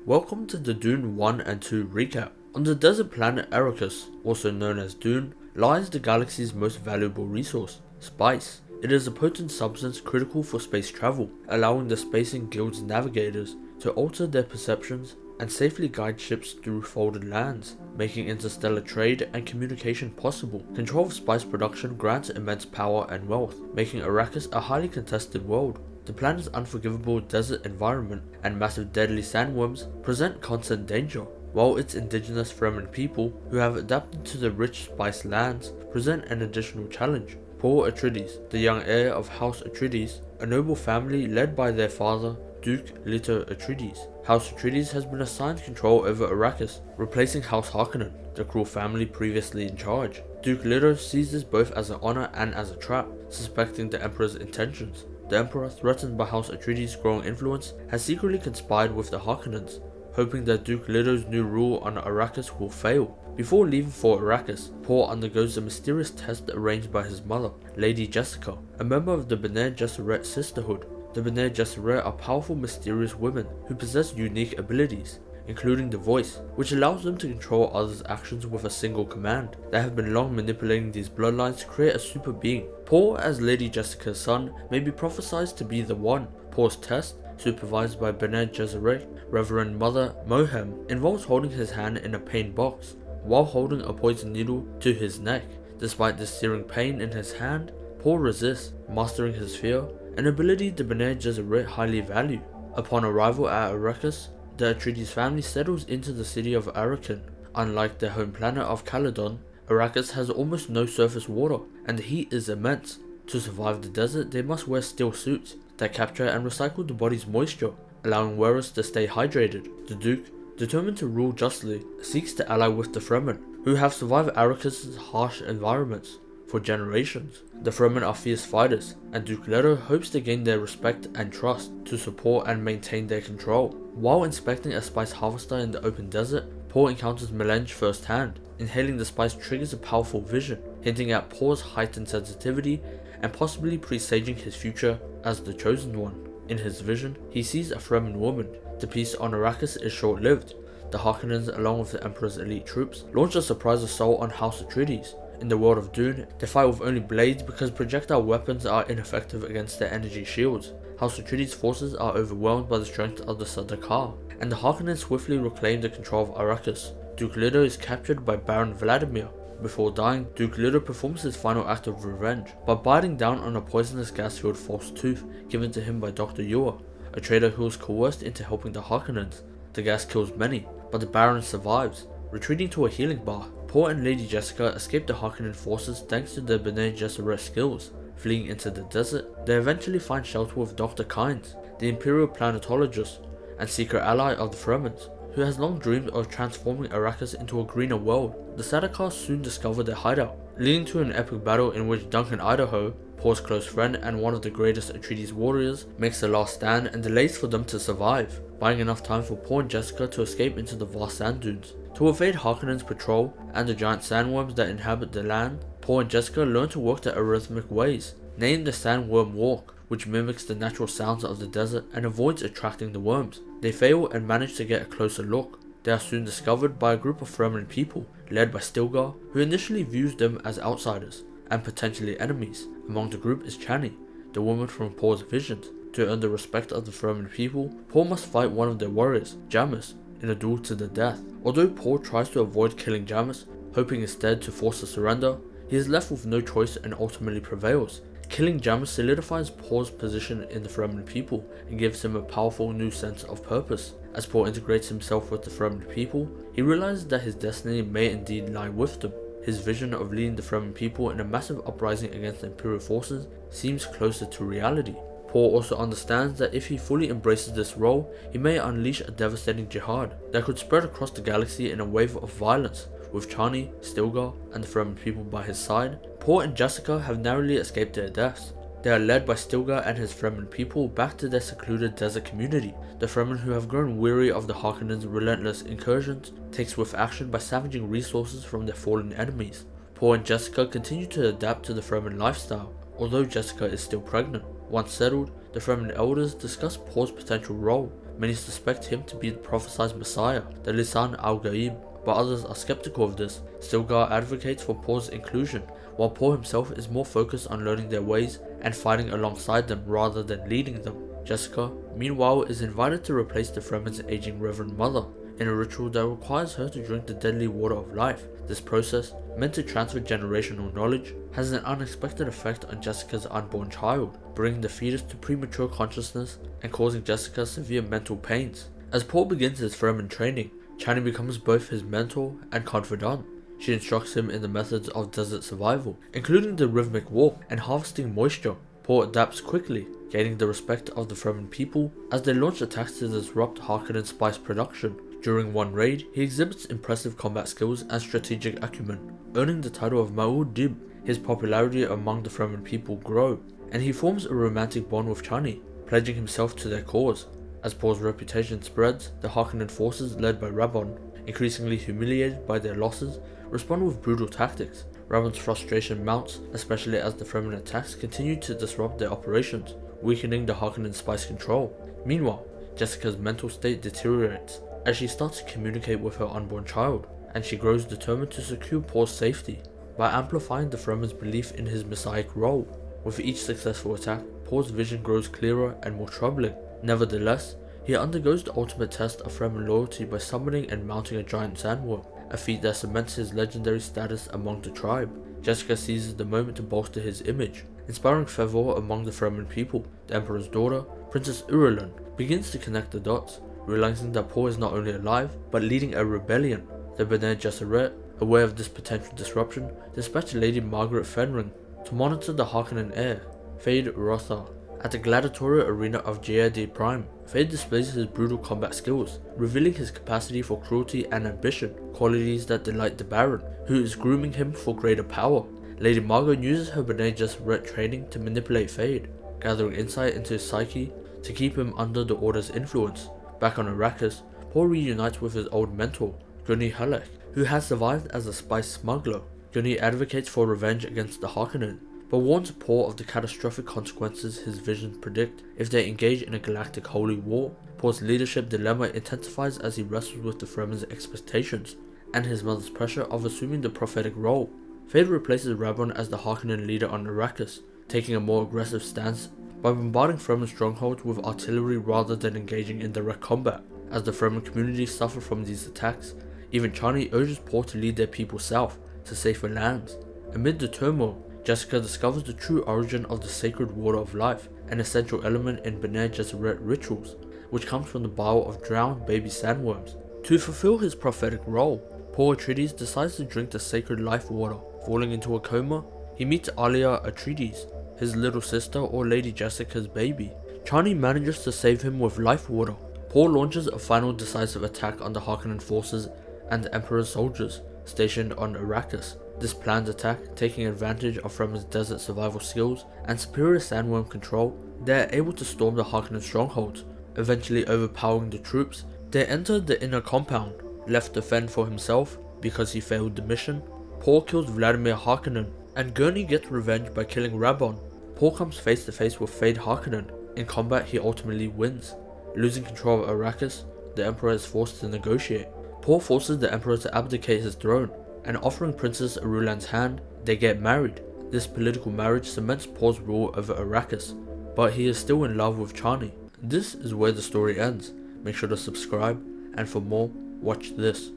Welcome to the Dune 1 and 2 recap. On the desert planet Arrakis, also known as Dune, lies the galaxy's most valuable resource, spice. It is a potent substance critical for space travel, allowing the Spacing Guild's navigators to alter their perceptions and safely guide ships through folded lands, making interstellar trade and communication possible. Control of spice production grants immense power and wealth, making Arrakis a highly contested world. The planet's unforgivable desert environment and massive deadly sandworms present constant danger, while its indigenous Fremen people, who have adapted to the rich spice lands, present an additional challenge. Paul Atreides, the young heir of House Atreides, a noble family led by their father, Duke Leto Atreides. House Atreides has been assigned control over Arrakis, replacing House Harkonnen, the cruel family previously in charge. Duke Leto sees this both as an honor and as a trap, suspecting the Emperor's intentions. The Emperor, threatened by House Atreides' growing influence, has secretly conspired with the Harkonnens, hoping that Duke Leto's new rule on Arrakis will fail. Before leaving for Arrakis, Paul undergoes a mysterious test arranged by his mother, Lady Jessica, a member of the Bene Gesserit Sisterhood. The Bene Gesserit are powerful, mysterious women who possess unique abilities, including the voice, which allows them to control others' actions with a single command. They have been long manipulating these bloodlines to create a super being. Paul, as Lady Jessica's son, may be prophesied to be the one. Paul's test, supervised by Bene Gesserit Reverend Mother Mohem, involves holding his hand in a pain box, while holding a poison needle to his neck. Despite the searing pain in his hand, Paul resists, mastering his fear, an ability the Bene Gesserit highly value. Upon arrival at Arrakis, the Atreides family settles into the city of Arrakeen. Unlike their home planet of Caledon, Arrakis has almost no surface water, and the heat is immense. To survive the desert, they must wear steel suits that capture and recycle the body's moisture, allowing wearers to stay hydrated. The Duke, determined to rule justly, seeks to ally with the Fremen, who have survived Arrakis' harsh environments for generations. The Fremen are fierce fighters, and Duke Leto hopes to gain their respect and trust to support and maintain their control. While inspecting a spice harvester in the open desert, Paul encounters melange firsthand. Inhaling the spice triggers a powerful vision, hinting at Paul's heightened sensitivity and possibly presaging his future as the Chosen One. In his vision, he sees a Fremen woman. The peace on Arrakis is short-lived. The Harkonnens, along with the Emperor's elite troops, launch a surprise assault on House Atreides. In the world of Dune, they fight with only blades because projectile weapons are ineffective against their energy shields. House Atreides' forces are overwhelmed by the strength of the Sardaukar, and the Harkonnen swiftly reclaim the control of Arrakis. Duke Leto is captured by Baron Vladimir. Before dying, Duke Leto performs his final act of revenge by biting down on a poisonous gas-filled false tooth given to him by Dr. Yueh, a traitor who was coerced into helping the Harkonnens. The gas kills many, but the Baron survives, retreating to a healing bath. Paul and Lady Jessica escape the Harkonnen forces thanks to their Bene Gesserit skills. Fleeing into the desert, they eventually find shelter with Dr. Kynes, the Imperial planetologist and secret ally of the Fremens, who has long dreamed of transforming Arrakis into a greener world. The Sardaukar soon discover their hideout, leading to an epic battle in which Duncan Idaho, Paul's close friend and one of the greatest Atreides warriors, makes the last stand and delays for them to survive, buying enough time for Paul and Jessica to escape into the vast sand dunes. To evade Harkonnen's patrol and the giant sandworms that inhabit the land, Paul and Jessica learn to work their arrhythmic ways, named the Sandworm Walk, which mimics the natural sounds of the desert and avoids attracting the worms. They fail and manage to get a closer look. They are soon discovered by a group of Fremen people, led by Stilgar, who initially views them as outsiders and potentially enemies. Among the group is Chani, the woman from Paul's visions. To earn the respect of the Fremen people, Paul must fight one of their warriors, Jamis, in a duel to the death. Although Paul tries to avoid killing Jamis, hoping instead to force a surrender, he is left with no choice and ultimately prevails. Killing Jamis solidifies Paul's position in the Fremen people and gives him a powerful new sense of purpose. As Paul integrates himself with the Fremen people, he realizes that his destiny may indeed lie with them. His vision of leading the Fremen people in a massive uprising against the Imperial forces seems closer to reality. Paul also understands that if he fully embraces this role, he may unleash a devastating jihad that could spread across the galaxy in a wave of violence. With Chani, Stilgar, and the Fremen people by his side, Paul and Jessica have narrowly escaped their deaths. They are led by Stilgar and his Fremen people back to their secluded desert community. The Fremen, who have grown weary of the Harkonnens' relentless incursions, take swift action by savaging resources from their fallen enemies. Paul and Jessica continue to adapt to the Fremen lifestyle, although Jessica is still pregnant. Once settled, the Fremen elders discuss Paul's potential role, Many suspect him to be the prophesied Messiah, the Lisan al-Gaib, but others are skeptical of this. Stilgar advocates for Paul's inclusion, while Paul himself is more focused on learning their ways and fighting alongside them rather than leading them. Jessica, meanwhile, is invited to replace the Fremen's aging Reverend Mother in a ritual that requires her to drink the deadly water of life. This process, meant to transfer generational knowledge, has an unexpected effect on Jessica's unborn child, bringing the fetus to premature consciousness and causing Jessica severe mental pains. As Paul begins his Fremen training, Chani becomes both his mentor and confidant. She instructs him in the methods of desert survival, including the rhythmic walk and harvesting moisture. Paul adapts quickly, gaining the respect of the Fremen people as they launch attacks to disrupt Harkonnen spice production. During one raid, he exhibits impressive combat skills and strategic acumen, earning the title of Ma'ul Dib. His popularity among the Fremen people grows, and he forms a romantic bond with Chani, pledging himself to their cause. As Paul's reputation spreads, the Harkonnen forces led by Rabban, increasingly humiliated by their losses, respond with brutal tactics. Rabban's frustration mounts, especially as the Fremen attacks continue to disrupt their operations, weakening the Harkonnen spice control. Meanwhile, Jessica's mental state deteriorates as she starts to communicate with her unborn child, and she grows determined to secure Paul's safety by amplifying the Fremen's belief in his messianic role. With each successful attack, Paul's vision grows clearer and more troubling. Nevertheless, he undergoes the ultimate test of Fremen loyalty by summoning and mounting a giant sandworm, a feat that cements his legendary status among the tribe. Jessica seizes the moment to bolster his image, inspiring fervor among the Fremen people. The Emperor's daughter, Princess Irulan, begins to connect the dots, realizing that Paul is not only alive, but leading a rebellion. The Bene Gesserit, aware of this potential disruption, dispatch Lady Margaret Fenring to monitor the Harkonnen heir, Feyd Rathar. At the gladiatorial arena of Jaeger Prime, Feyd displays his brutal combat skills, revealing his capacity for cruelty and ambition, qualities that delight the Baron, who is grooming him for greater power. Lady Margot uses her Bene Gesserit training to manipulate Feyd, gathering insight into his psyche to keep him under the Order's influence. Back on Arrakis, Paul reunites with his old mentor, Gunny Halleck, who has survived as a spice smuggler. Gunny advocates for revenge against the Harkonnen, but warns Paul of the catastrophic consequences his visions predict if they engage in a galactic holy war. Paul's leadership dilemma intensifies as he wrestles with the Fremen's expectations and his mother's pressure of assuming the prophetic role. Feyd replaces Rabban as the Harkonnen leader on Arrakis, taking a more aggressive stance by bombarding Fremen strongholds with artillery rather than engaging in direct combat. As the Fremen community suffer from these attacks, even Chani urges Paul to lead their people south to safer lands. Amid the turmoil, Jessica discovers the true origin of the sacred water of life, an essential element in Bene Gesserit rituals, which comes from the bile of drowned baby sandworms. To fulfill his prophetic role, Paul Atreides decides to drink the sacred life water. Falling into a coma, he meets Alia Atreides, his little sister or Lady Jessica's baby. Chani manages to save him with life water. Paul launches a final decisive attack on the Harkonnen forces and the Emperor's soldiers stationed on Arrakis. This planned attack, taking advantage of Fremen's desert survival skills and superior sandworm control, they are able to storm the Harkonnen strongholds, eventually overpowering the troops. They enter the inner compound, left to fend for himself because he failed the mission. Paul kills Vladimir Harkonnen, and Gurney gets revenge by killing Rabban. Paul comes face to face with Feyd Harkonnen. In combat, he ultimately wins. Losing control of Arrakis, the Emperor is forced to negotiate. Paul forces the Emperor to abdicate his throne, and offering Princess Irulan's hand, they get married. This political marriage cements Paul's rule over Arrakis, but he is still in love with Chani. This is where the story ends. Make sure to subscribe, and for more, watch this.